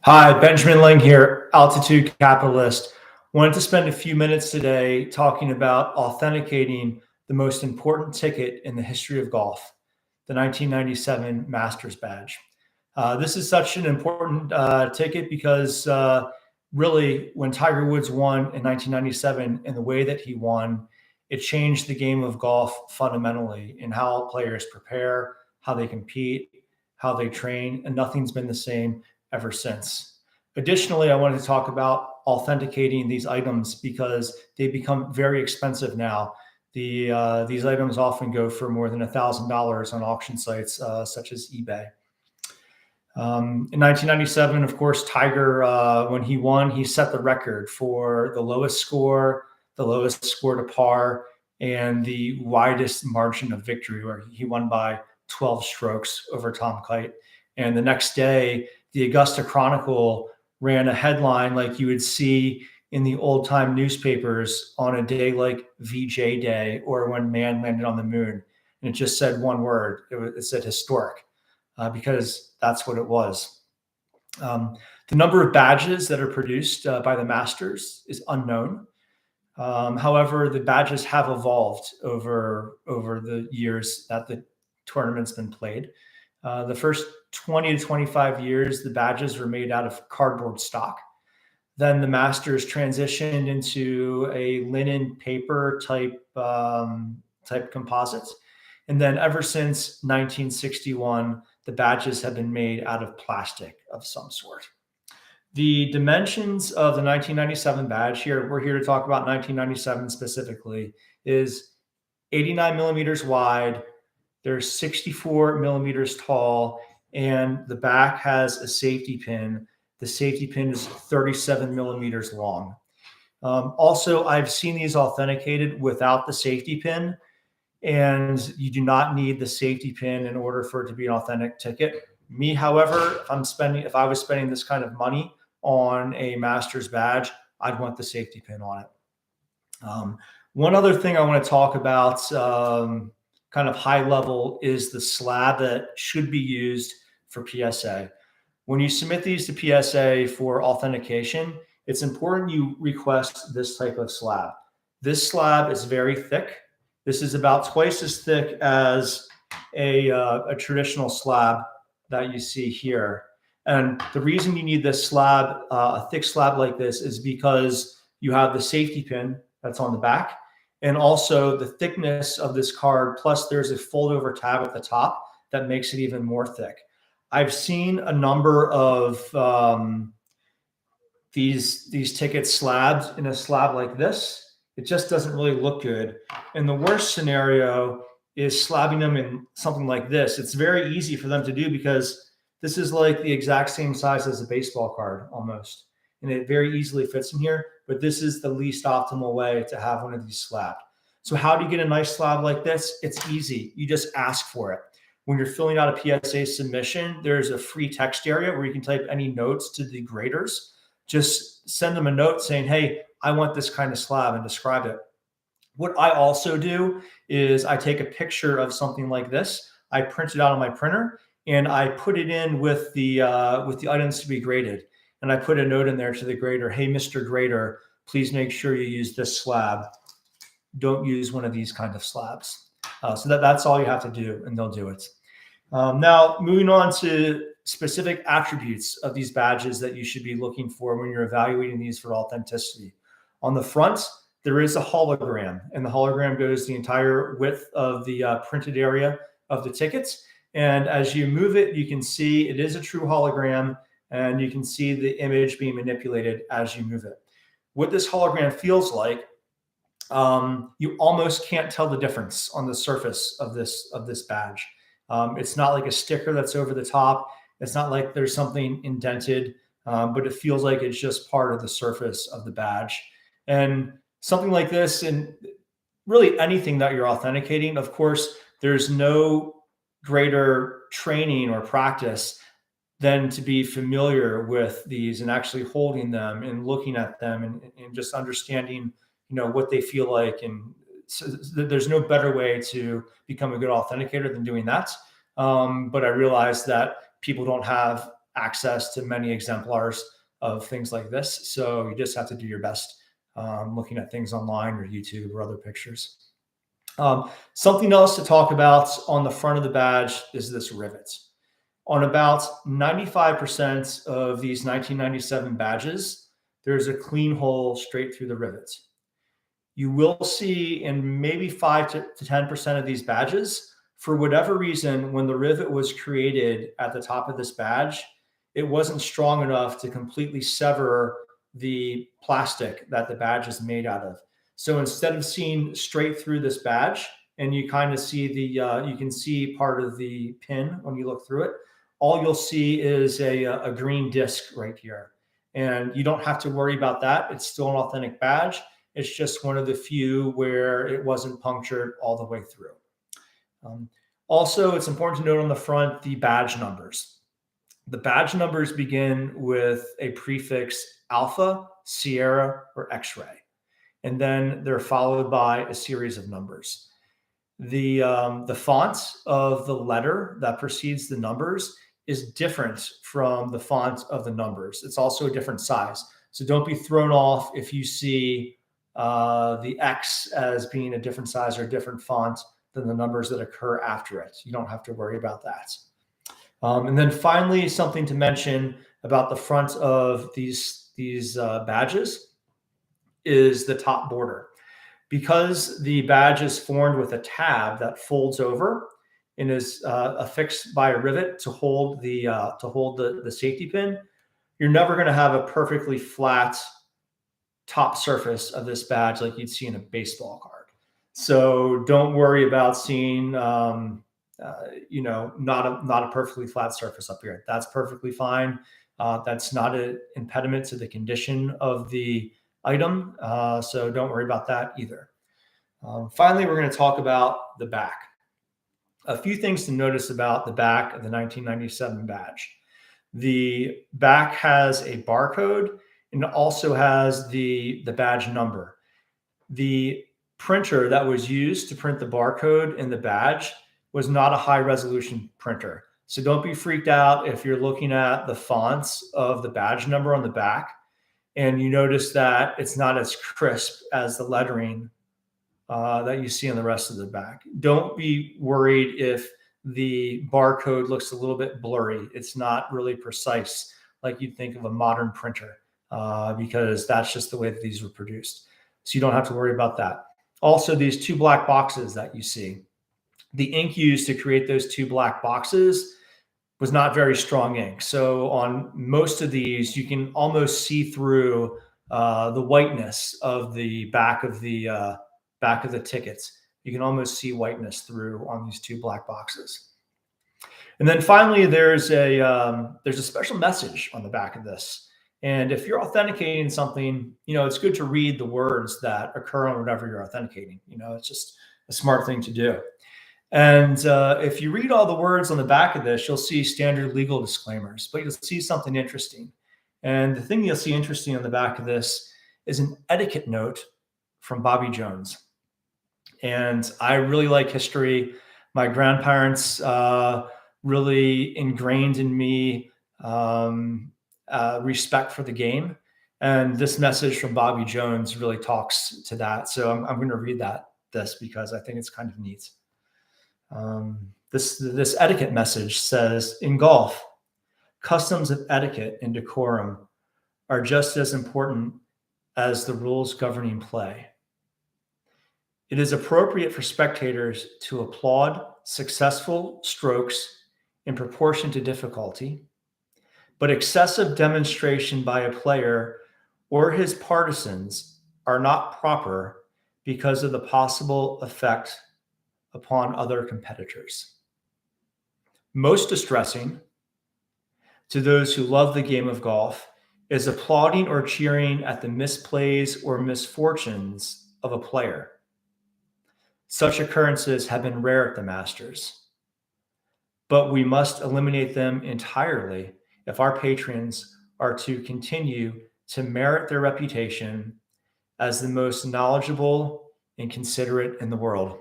Hi, Benjamin Ling here, Altitude Capitalist. Wanted to spend a few minutes today talking about authenticating the most important ticket in the history of golf, the 1997 Masters badge. This is such an important ticket because really, when Tiger Woods won in 1997 and the way that he won, it changed the game of golf fundamentally in how players prepare, how they compete, how they train, and nothing's been the same ever since. Additionally, I wanted to talk about authenticating these items because they become very expensive now. These items often go for more than $1,000 on auction sites such as eBay. In 1997, of course, Tiger, when he won, he set the record for the lowest score to par, and the widest margin of victory, where he won by 12 strokes over Tom Kite. And the next day, the Augusta Chronicle ran a headline like you would see in the old time newspapers on a day like VJ Day or when man landed on the moon. And it just said one word. It said historic, because that's what it was. The number of badges that are produced by the Masters is unknown. However, the badges have evolved over the years that the tournament's been played. The first 20 to 25 years, the badges were made out of cardboard stock. Then the Masters transitioned into a linen paper type composites. And then ever since 1961, the badges have been made out of plastic of some sort. The dimensions of the 1997 badge here, we're here to talk about 1997 specifically, is 89 millimeters wide. They're 64 millimeters tall, and the back has a safety pin. The safety pin is 37 millimeters long. Also, I've seen these authenticated without the safety pin, and you do not need the safety pin in order for it to be an authentic ticket. Me, however, if I was spending this kind of money on a Masters badge, I'd want the safety pin on it. One other thing I want to talk about, kind of high level, is the slab that should be used for PSA. When you submit these to PSA for authentication, it's important you request this type of slab. This slab is very thick. This is about twice as thick as a traditional slab that you see here. And the reason you need this slab, a thick slab like this, is because you have the safety pin that's on the back, and also the thickness of this card, plus there's a fold over tab at the top that makes it even more thick. I've seen a number of these ticket slabs in a slab like this. It just doesn't really look good. And the worst scenario is slabbing them in something like this. It's very easy for them to do because this is like the exact same size as a baseball card almost. And it very easily fits in here, but this is the least optimal way to have one of these slabbed. So how do you get a nice slab like this? It's easy. You just ask for it. When you're filling out a PSA submission, there's a free text area where you can type any notes to the graders. Just send them a note saying, hey, I want this kind of slab, and describe it. What I also do is I take a picture of something like this. I print it out on my printer, and I put it in with the items to be graded. And I put a note in there to the grader, hey, Mr. Grader, please make sure you use this slab. Don't use one of these kind of slabs. So that's all you have to do, and they'll do it. Now, moving on to specific attributes of these badges that you should be looking for when you're evaluating these for authenticity. On the front, there is a hologram, and the hologram goes the entire width of the printed area of the tickets. And as you move it, you can see it is a true hologram, and you can see the image being manipulated as you move it. What this hologram feels like, you almost can't tell the difference on the surface of this badge. It's not like a sticker that's over the top. It's not like there's something indented, but it feels like it's just part of the surface of the badge. And something like this, and really anything that you're authenticating, of course, there's no greater training or practice than to be familiar with these and actually holding them and looking at them and just understanding, what they feel like. And so there's no better way to become a good authenticator than doing that. But I realize that people don't have access to many exemplars of things like this. So you just have to do your best looking at things online or YouTube or other pictures. Something else to talk about on the front of the badge is this rivet. On about 95% of these 1997 badges, there's a clean hole straight through the rivet. You will see in maybe 5 to 10% of these badges, for whatever reason, when the rivet was created at the top of this badge, it wasn't strong enough to completely sever the plastic that the badge is made out of. So instead of seeing straight through this badge, and you kind of see you can see part of the pin when you look through it, all you'll see is a green disc right here. And you don't have to worry about that. It's still an authentic badge. It's just one of the few where it wasn't punctured all the way through. Also, it's important to note on the front the badge numbers. The badge numbers begin with a prefix Alpha, Sierra, or X-ray, and then they're followed by a series of numbers. The font of the letter that precedes the numbers is different from the font of the numbers. It's also a different size. So don't be thrown off if you see the X as being a different size or a different font than the numbers that occur after it. You don't have to worry about that. And then finally, something to mention about the front of these badges is the top border. Because the badge is formed with a tab that folds over and is affixed by a rivet to hold the safety pin, you're never going to have a perfectly flat top surface of this badge like you'd see in a baseball card. So don't worry about seeing not a perfectly flat surface up here. That's perfectly fine. That's not an impediment to the condition of the item. So don't worry about that either. Finally, we're going to talk about the back. A few things to notice about the back of the 1997 badge. The back has a barcode and it also has the badge number. The printer that was used to print the barcode in the badge was not a high resolution printer. So don't be freaked out if you're looking at the fonts of the badge number on the back and you notice that it's not as crisp as the lettering that you see on the rest of the back. Don't be worried if the barcode looks a little bit blurry. It's not really precise like you'd think of a modern printer because that's just the way that these were produced. So you don't have to worry about that. Also, these two black boxes that you see, the ink used to create those two black boxes was not very strong ink. So on most of these, you can almost see through the whiteness of the back of the tickets. You can almost see whiteness through on these two black boxes. And then finally, there's a special message on the back of this. And if you're authenticating something, it's good to read the words that occur on whatever you're authenticating. It's just a smart thing to do. And if you read all the words on the back of this, you'll see standard legal disclaimers, but you'll see something interesting. And the thing you'll see interesting on the back of this is an etiquette note from Bobby Jones. And I really like history. My grandparents really ingrained in me respect for the game. And this message from Bobby Jones really talks to that. So I'm going to read this because I think it's kind of neat. This etiquette message says, in golf, customs of etiquette and decorum are just as important as the rules governing play. It is appropriate for spectators to applaud successful strokes in proportion to difficulty, but excessive demonstration by a player or his partisans are not proper because of the possible effect upon other competitors. Most distressing to those who love the game of golf is applauding or cheering at the misplays or misfortunes of a player. Such occurrences have been rare at the Masters, but we must eliminate them entirely if our patrons are to continue to merit their reputation as the most knowledgeable and considerate in the world.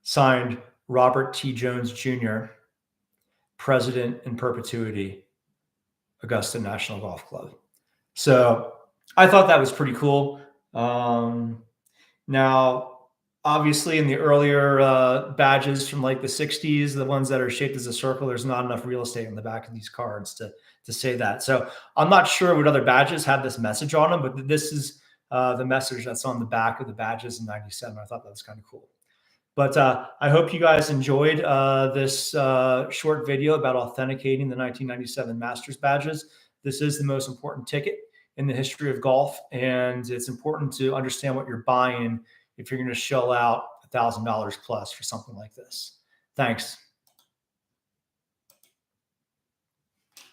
Signed, Robert T. Jones, Jr., President in Perpetuity, Augusta National Golf Club. So I thought that was pretty cool. Now, obviously, in the earlier badges from like the 60s, the ones that are shaped as a circle, there's not enough real estate on the back of these cards to say that. So I'm not sure what other badges have this message on them, but this is the message that's on the back of the badges in 97. I thought that was kind of cool. But I hope you guys enjoyed this short video about authenticating the 1997 Masters badges. This is the most important ticket in the history of golf, and it's important to understand what you're buying if you're going to shell out $1,000 plus for something like this. Thanks.